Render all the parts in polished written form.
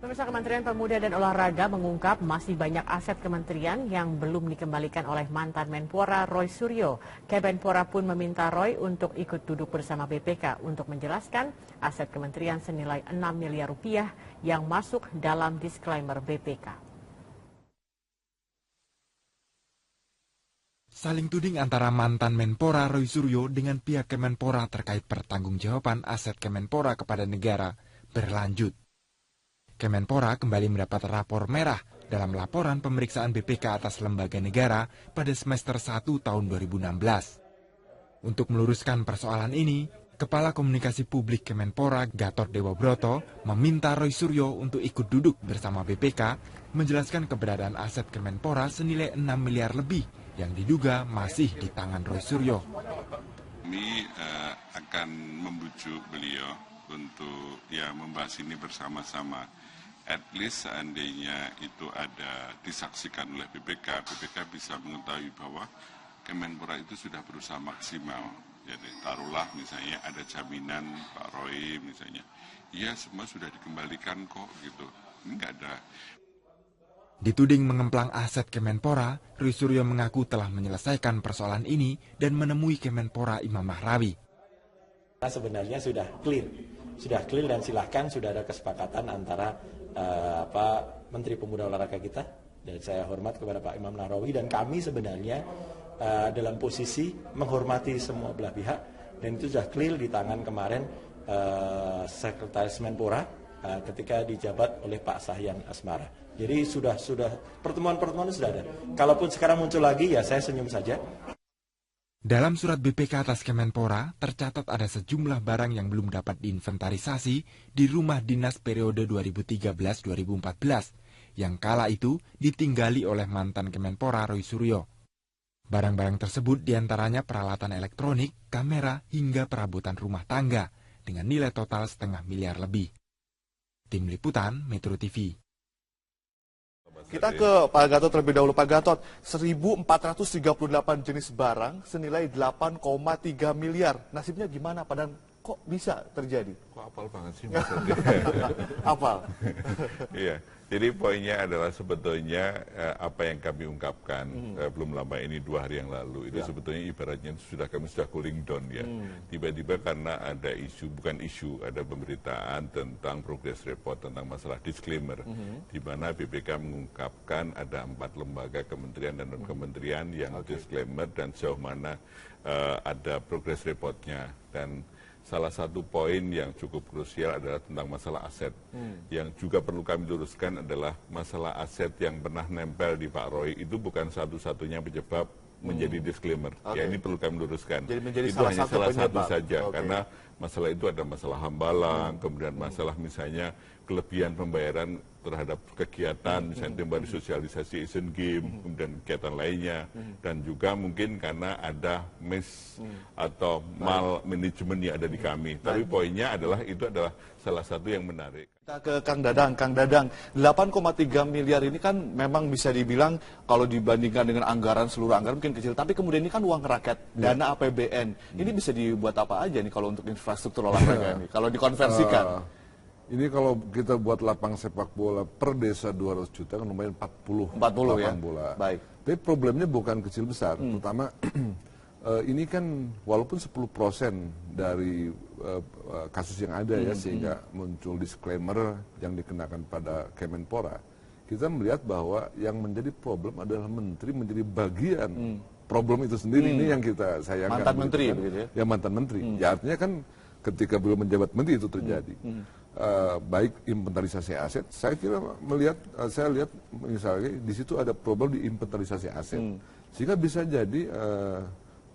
Pemirsa, Kementerian Pemuda dan Olahraga mengungkap masih banyak aset kementerian yang belum dikembalikan oleh mantan Menpora Roy Suryo. Kemenpora pun meminta Roy untuk ikut duduk bersama BPK untuk menjelaskan aset kementerian senilai 6 miliar rupiah yang masuk dalam disclaimer BPK. Saling tuding antara mantan Menpora Roy Suryo dengan pihak Kemenpora terkait pertanggungjawaban aset Kemenpora kepada negara berlanjut. Kemenpora kembali mendapat rapor merah dalam laporan pemeriksaan BPK atas lembaga negara pada semester 1 tahun 2016. Untuk meluruskan persoalan ini, Kepala Komunikasi Publik Kemenpora Gatot Dewa Broto meminta Roy Suryo untuk ikut duduk bersama BPK menjelaskan keberadaan aset Kemenpora senilai 6 miliar lebih yang diduga masih di tangan Roy Suryo. Kami akan membujuk beliau untuk membahas ini bersama-sama. At least seandainya itu ada disaksikan oleh BPK, BPK bisa mengetahui bahwa Kemenpora itu sudah berusaha maksimal. Jadi taruhlah misalnya ada jaminan Pak Roy misalnya, ya semua sudah dikembalikan kok gitu. Ini nggak ada. Dituding mengemplang aset Kemenpora, Roy Suryo mengaku telah menyelesaikan persoalan ini dan menemui Kemenpora Imam Mahrawi. Sebenarnya sudah clear dan silahkan sudah ada kesepakatan antara Menteri Pemuda Olahraga kita, dan saya hormat kepada Pak Imam Nahrawi, dan kami sebenarnya dalam posisi menghormati semua belah pihak, dan itu sudah clear di tangan kemarin Sekretaris Menpora ketika dijabat oleh Pak Sahyan Asmara. Jadi sudah pertemuan-pertemuan sudah ada. Kalaupun sekarang muncul lagi, ya saya senyum saja. Dalam surat BPK atas Kemenpora, tercatat ada sejumlah barang yang belum dapat diinventarisasi di rumah dinas periode 2013-2014, yang kala itu ditinggali oleh mantan Kemenpora Roy Suryo. Barang-barang tersebut diantaranya peralatan elektronik, kamera, hingga perabotan rumah tangga, dengan nilai total 0,5 miliar lebih. Tim Liputan, Metro TV. Kita ke Pak Gatot terlebih dahulu. Pak Gatot, 1.438 jenis barang senilai 8,3 miliar. Nasibnya gimana, Padahal kok bisa terjadi? Kok apal banget sih maksudnya? Apal. Iya, jadi poinnya adalah sebetulnya apa yang kami ungkapkan belum lama ini 2 hari yang lalu itu sebetulnya ibaratnya kami sudah cooling down ya. Tiba-tiba karena ada ada pemberitaan tentang progress report tentang masalah disclaimer, di mana BPK mengungkapkan ada 4 lembaga kementerian dan non-kementerian yang disclaimer dan sejauh mana ada progress reportnya. Dan salah satu poin yang cukup krusial adalah tentang masalah aset. Yang juga perlu kami luruskan adalah masalah aset yang pernah nempel di Pak Roy itu bukan satu-satunya penyebab menjadi disclaimer. Ya, ini perlu kami luruskan. Itu hanya salah satu saja, karena masalah itu ada masalah hambalang, kemudian masalah misalnya kelebihan pembayaran terhadap kegiatan, misalnya tembakan sosialisasi Asian Games, kemudian kegiatan lainnya, dan juga mungkin karena ada atau mal manajemen yang ada di kami. Tapi poinnya adalah itu adalah salah satu yang menarik. Kita ke Kang Dadang, 8,3 miliar ini kan memang bisa dibilang kalau dibandingkan dengan seluruh anggaran mungkin kecil, tapi kemudian ini kan uang rakyat, dana APBN. Ini bisa dibuat apa aja nih kalau untuk infrastruktur olahraga ini, kalau dikonversikan? Ini kalau kita buat lapang sepak bola per desa 200 juta kan lumayan 40 lapang ya? bola. Baik. Tapi problemnya bukan kecil besar. Pertama, ini kan walaupun 10% dari kasus yang ada ya, sehingga muncul disclaimer yang dikenakan pada Kemenpora, kita melihat bahwa yang menjadi problem adalah menteri menjadi bagian problem itu sendiri. Ini yang kita sayangkan. Mantan menteri kan? begitu ya? Ya mantan menteri. Ya artinya kan ketika belum menjabat menteri itu terjadi. Baik inventarisasi aset, saya lihat misalnya di situ ada problem di inventarisasi aset, sehingga bisa jadi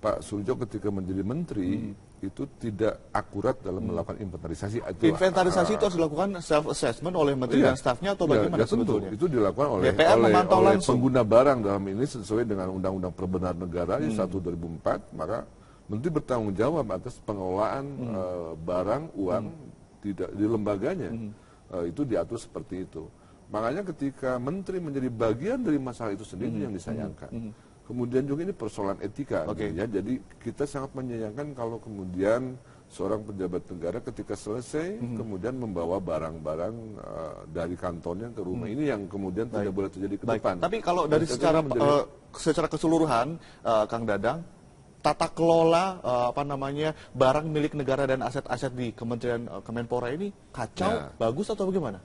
Pak Suryo ketika menjadi menteri itu tidak akurat dalam melakukan inventarisasi. Inventarisasi itu harus dilakukan self assessment oleh menteri dan stafnya atau bagaimana sebetulnya? Itu dilakukan oleh pengguna barang dalam ini sesuai dengan Undang-Undang Perbenaran Negara 1/2004, maka menteri bertanggung jawab atas pengelolaan barang uang di lembaganya. Itu diatur seperti itu. Makanya ketika menteri menjadi bagian dari masalah itu sendiri yang disayangkan. Kemudian juga ini persoalan etika. Ya. Jadi kita sangat menyayangkan kalau kemudian seorang pejabat negara ketika selesai kemudian membawa barang-barang dari kantornya ke rumah. Ini yang kemudian tidak boleh terjadi ke depan. Tapi kalau dari secara keseluruhan, Kang Dadang, tata kelola barang milik negara dan aset-aset di Kementerian Kemenpora ini kacau, bagus atau bagaimana?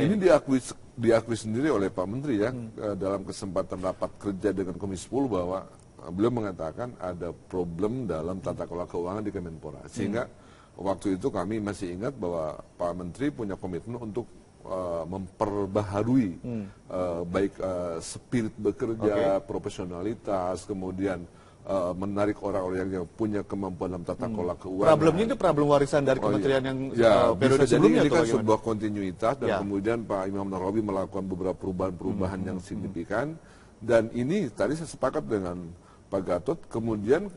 Ini diakui sendiri oleh Pak Menteri ya dalam kesempatan rapat kerja dengan Komisi 10 bahwa beliau mengatakan ada problem dalam tata kelola keuangan di Kemenpora. Sehingga waktu itu kami masih ingat bahwa Pak Menteri punya komitmen untuk memperbaharui baik spirit bekerja, profesionalitas, kemudian menarik orang-orang yang punya kemampuan dalam tata kelola keuangan. Problemnya itu problem warisan dari kementerian yang periode bisa sebelumnya. Jadi ini kan sebuah kontinuitas dan kemudian Pak Imam Nahrawi melakukan beberapa perubahan-perubahan yang signifikan. Dan ini tadi saya sepakat dengan Pak Gatot, kemudian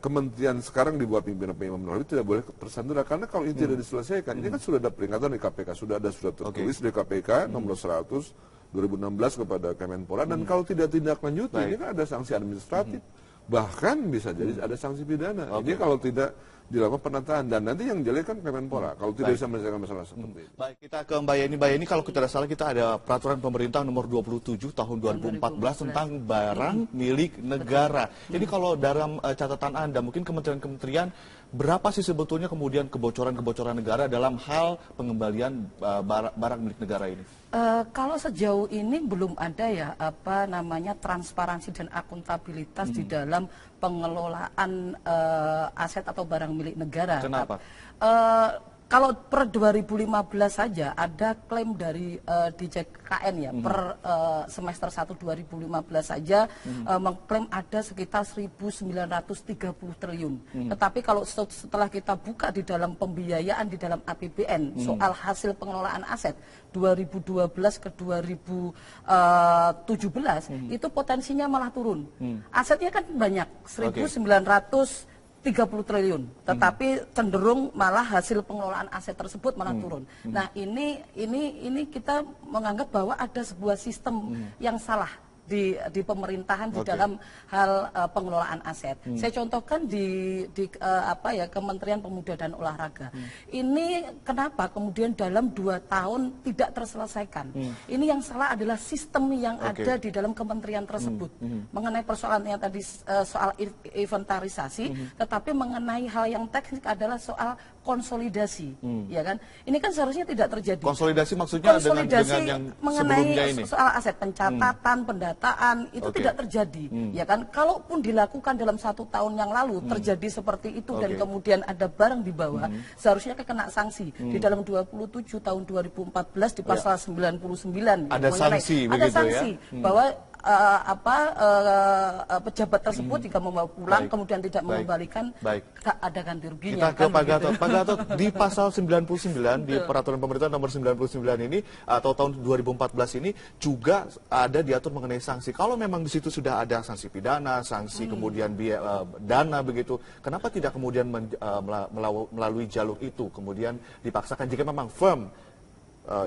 kementerian sekarang di bawah pimpinan Pak Imam Nahrawi tidak boleh tersandera, karena kalau ini tidak diselesaikan, ini kan sudah ada peringatan dari KPK, sudah ada surat tertulis dari KPK nomor 100 2016 kepada Kemenpora, dan kalau tidak tindak lanjuti, ini kan ada sanksi administratif, bahkan bisa jadi ada sanksi pidana. Ini kalau tidak dilakukan penataan, dan nanti yang jelek kan Kemenpora kalau tidak bisa menyelesaikan masalah seperti itu. Baik, kita ke Mbak Yeni. Mbak Yeni, kalau tidak salah kita ada peraturan pemerintah nomor 27 tahun 2014 tentang barang milik negara. Jadi kalau dalam catatan Anda, mungkin kementerian-kementerian, berapa sih sebetulnya kemudian kebocoran-kebocoran negara dalam hal pengembalian barang milik negara ini? Kalau sejauh ini belum ada ya transparansi dan akuntabilitas di dalam pengelolaan aset atau barang milik negara. Kenapa? Kalau per 2015 saja ada klaim dari DJKN ya, per semester 1 2015 saja mengklaim ada sekitar 1.930 triliun. Tetapi kalau setelah kita buka di dalam pembiayaan di dalam APBN soal hasil pengelolaan aset 2012 ke 2017 itu potensinya malah turun. Asetnya kan banyak, 1.930 triliun, tetapi cenderung malah hasil pengelolaan aset tersebut malah turun. Nah, ini kita menganggap bahwa ada sebuah sistem yang salah di pemerintahan di dalam hal pengelolaan aset. Saya contohkan di Kementerian Pemuda dan Olahraga. Ini kenapa kemudian dalam 2 tahun tidak terselesaikan? Ini yang salah adalah sistem yang ada di dalam kementerian tersebut. Mengenai persoalan yang tadi soal inventarisasi, tetapi mengenai hal yang teknis adalah soal konsolidasi, ya kan? Ini kan seharusnya tidak terjadi. Konsolidasi maksudnya dengan yang sebelumnya ini? Soal aset pencatatan, pendataan itu tidak terjadi, ya kan? Kalaupun dilakukan dalam 1 tahun yang lalu terjadi seperti itu dan kemudian ada barang di bawah, seharusnya kena sanksi. Di dalam 27 tahun 2014 di pasal 99 ada sanksi, ada sanksi bahwa pejabat tersebut jika membawa pulang kemudian tidak mengembalikan, ada ganti ruginya. Kita ke Pak Gatot. Pak Gatot, di pasal 99 di peraturan pemerintah nomor 99 ini atau tahun 2014 ini juga ada diatur mengenai sanksi. Kalau memang di situ sudah ada sanksi pidana, sanksi kemudian dana begitu, kenapa tidak kemudian melalui jalur itu kemudian dipaksakan jika memang firm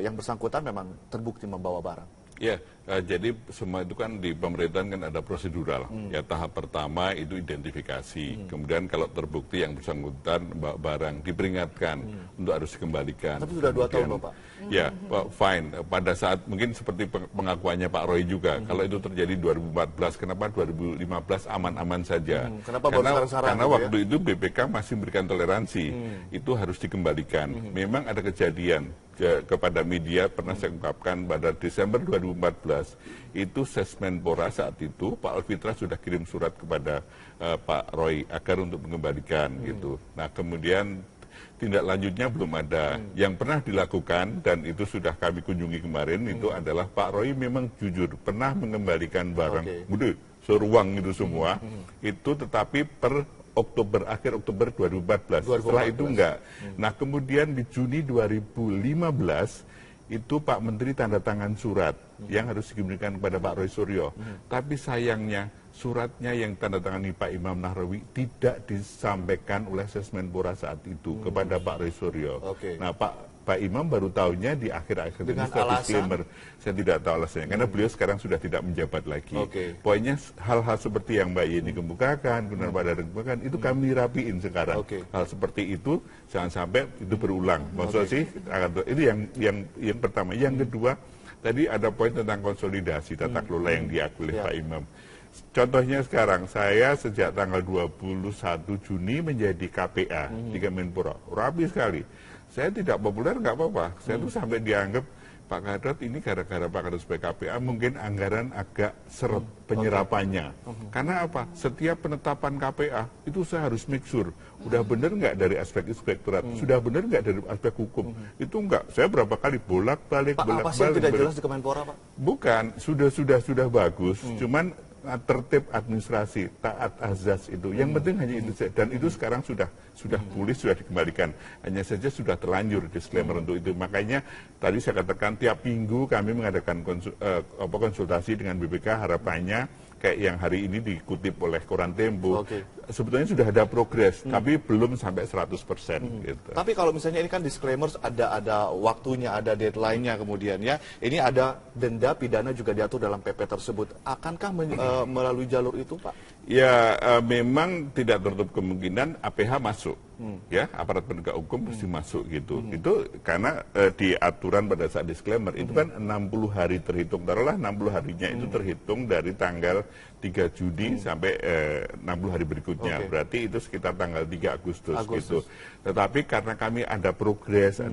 yang bersangkutan memang terbukti membawa barang? Ya, jadi semua itu kan di pemerintahan kan ada prosedural. Ya, tahap pertama itu identifikasi. Kemudian kalau terbukti yang bersangkutan barang diperingatkan untuk harus dikembalikan. Tapi sudah 2 tahun, Pak. Ya, fine. Pada saat mungkin seperti pengakuannya Pak Roy juga, kalau itu terjadi 2014, kenapa 2015 aman-aman saja? Kenapa karena waktu itu BPK masih memberikan toleransi. Itu harus dikembalikan. Memang ada kejadian kepada media pernah saya ungkapkan pada Desember 2014 itu Sesmenpora saat itu Pak Alfitra sudah kirim surat kepada Pak Roy agar untuk mengembalikan gitu. Nah, kemudian tindak lanjutnya belum ada. Yang pernah dilakukan dan itu sudah kami kunjungi kemarin itu adalah Pak Roy memang jujur pernah mengembalikan barang gede seruang itu semua itu, tetapi per akhir Oktober 2014. Setelah itu enggak. Nah, kemudian di Juni 2015 itu Pak Menteri tanda tangan surat yang harus diberikan kepada Pak Roy Suryo. Tapi sayangnya suratnya yang tanda tangani Pak Imam Nahrawi tidak disampaikan oleh Sesmenpora saat itu kepada Pak Roy Suryo. Nah, Pak Pak Imam baru tahunya di akhir-akhir ini Dengan setelah alasan? disclaimer. Saya tidak tahu alasannya, karena beliau sekarang sudah tidak menjabat lagi. Poinnya hal-hal seperti yang Mbak Yeni kemukakan, kemudian Pak Dadang kemukakan, itu kami rapiin sekarang. Hal seperti itu jangan sampai itu berulang. Maksudnya sih, itu yang pertama. Yang kedua, tadi ada poin tentang konsolidasi tata kelola yang diakui oleh Pak Imam. Contohnya sekarang, saya sejak tanggal 21 Juni menjadi KPA di Kemenpora. Rapi sekali. Saya tidak populer, nggak apa-apa. Saya tuh sampai dianggap, Pak Gatot ini gara-gara Pak Gatot sebagai KPA mungkin anggaran agak seret penyerapannya. Karena apa? Setiap penetapan KPA itu saya harus make sure. Udah bener nggak dari aspek inspektorat? Sudah bener nggak dari aspek hukum? Itu enggak. Saya berapa kali bolak-balik. Pak, apa sih yang tidak jelas di Kemenpora, Pak? Bukan, sudah bagus. Cuman tertib administrasi, taat azas itu. Yang penting hanya itu saja. Dan itu sekarang sudah pulih, sudah dikembalikan. Hanya saja sudah terlanjur disclaimer untuk itu. Makanya tadi saya katakan tiap minggu kami mengadakan konsultasi dengan BPK, harapannya kayak yang hari ini dikutip oleh Koran Tempo. Sebetulnya sudah ada progres, tapi belum sampai 100%. Gitu. Tapi kalau misalnya ini kan disclaimer, ada waktunya, ada deadline-nya kemudian ya. Ini ada denda pidana juga diatur dalam PP tersebut. Akankah melalui jalur itu, Pak? Ya, memang tidak tertutup kemungkinan APH masuk. Ya, aparat penegak hukum mesti masuk gitu. Itu karena di aturan pada saat disclaimer itu kan 60 hari terhitung. Taruhlah 60 harinya itu terhitung dari tanggal 3 Juni sampai 60 hari berikutnya. Berarti itu sekitar tanggal 3 Agustus. Gitu. Tetapi karena kami ada progres,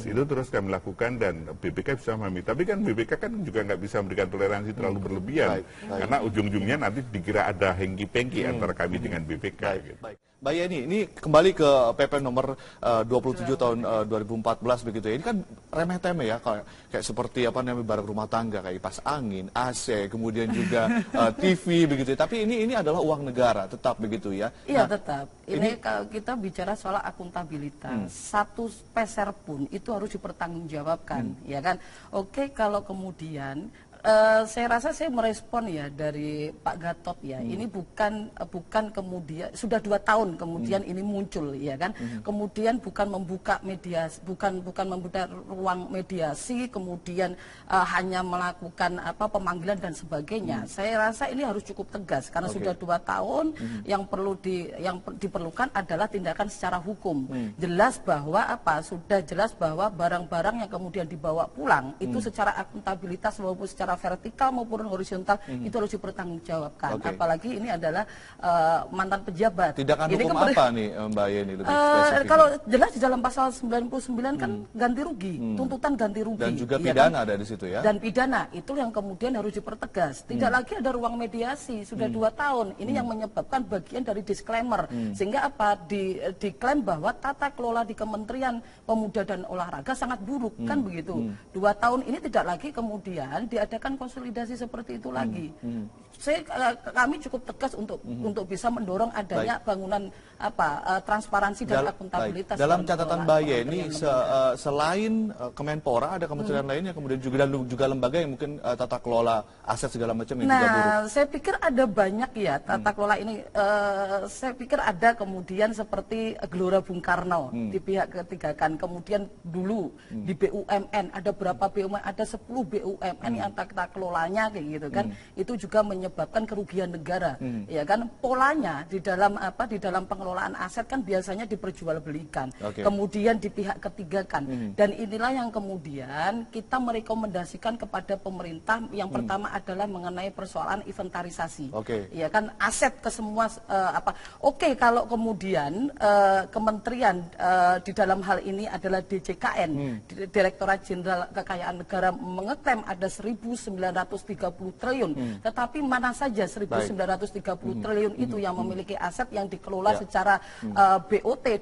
itu terus kami lakukan dan BPK bisa memahami. Tapi kan BPK kan juga nggak bisa memberikan toleransi terlalu berlebihan. Karena ujung-ujungnya nanti dikira ada hengki-pengki antara kami dengan BPK. Gitu. Mbak Yeni, ini kembali ke PP nomor 27 tahun 2014 begitu ya. Ini kan remeh-temeh ya, kayak seperti apa namanya barang rumah tangga, kayak kipas angin, AC, kemudian juga TV begitu. Tapi ini adalah uang negara, tetap begitu ya. Iya, tetap. Ini kalau kita bicara soal akuntabilitas, satu peser pun itu harus dipertanggungjawabkan, ya kan? Oke, kalau kemudian saya rasa saya merespon ya dari Pak Gatot ya, ini bukan kemudian sudah 2 tahun kemudian ini muncul ya kan, kemudian bukan membuka mediasi, bukan membuka ruang mediasi, kemudian hanya melakukan pemanggilan dan sebagainya. Saya rasa ini harus cukup tegas karena sudah 2 tahun, yang diperlukan adalah tindakan secara hukum. Jelas bahwa sudah jelas bahwa barang-barang yang kemudian dibawa pulang itu secara akuntabilitas maupun secara vertikal maupun horizontal itu harus dipertanggungjawabkan. Apalagi ini adalah mantan pejabat. Tindakan hukum apa nih Mbak Yeni lebih spesifik? Kalau jelas di dalam pasal 99 kan ganti rugi, tuntutan ganti rugi. Dan juga pidana ada di situ ya. Dan pidana itu yang kemudian harus dipertegas. Tidak lagi ada ruang mediasi, sudah 2 tahun. Ini yang menyebabkan bagian dari disclaimer. Sehingga diklaim bahwa tata kelola di Kementerian Pemuda dan Olahraga sangat buruk, kan begitu. 2 tahun ini tidak lagi kemudian diadakan konsolidasi seperti itu lagi. Kami cukup tegas untuk bisa mendorong adanya bangunan transparansi dan akuntabilitas. Dalam catatan Mbak Yeni, selain Kemenpora ada kementerian lain yang kemudian juga lembaga yang mungkin tata kelola aset segala macam yang juga buruk. Saya pikir ada banyak ya tata kelola ini. Saya pikir ada kemudian seperti Gelora Bung Karno di pihak ketiga kan. Kemudian dulu di BUMN ada berapa BUMN, ada 10 BUMN yang tata kelolanya kayak gitu kan. Itu juga menyebabkan kerugian negara. Ya kan, polanya di dalam pengelolaan aset kan biasanya diperjualbelikan. Kemudian di pihak ketiga kan. Dan inilah yang kemudian kita merekomendasikan kepada pemerintah yang pertama adalah mengenai persoalan inventarisasi. Ya kan, aset ke semua Oke, kalau kemudian kementerian di dalam hal ini adalah DJKN, Direktorat Jenderal Kekayaan Negara, mengeklaim ada 1.930 triliun. Tetapi mana saja 1.930 triliun itu yang memiliki aset yang dikelola secara BOT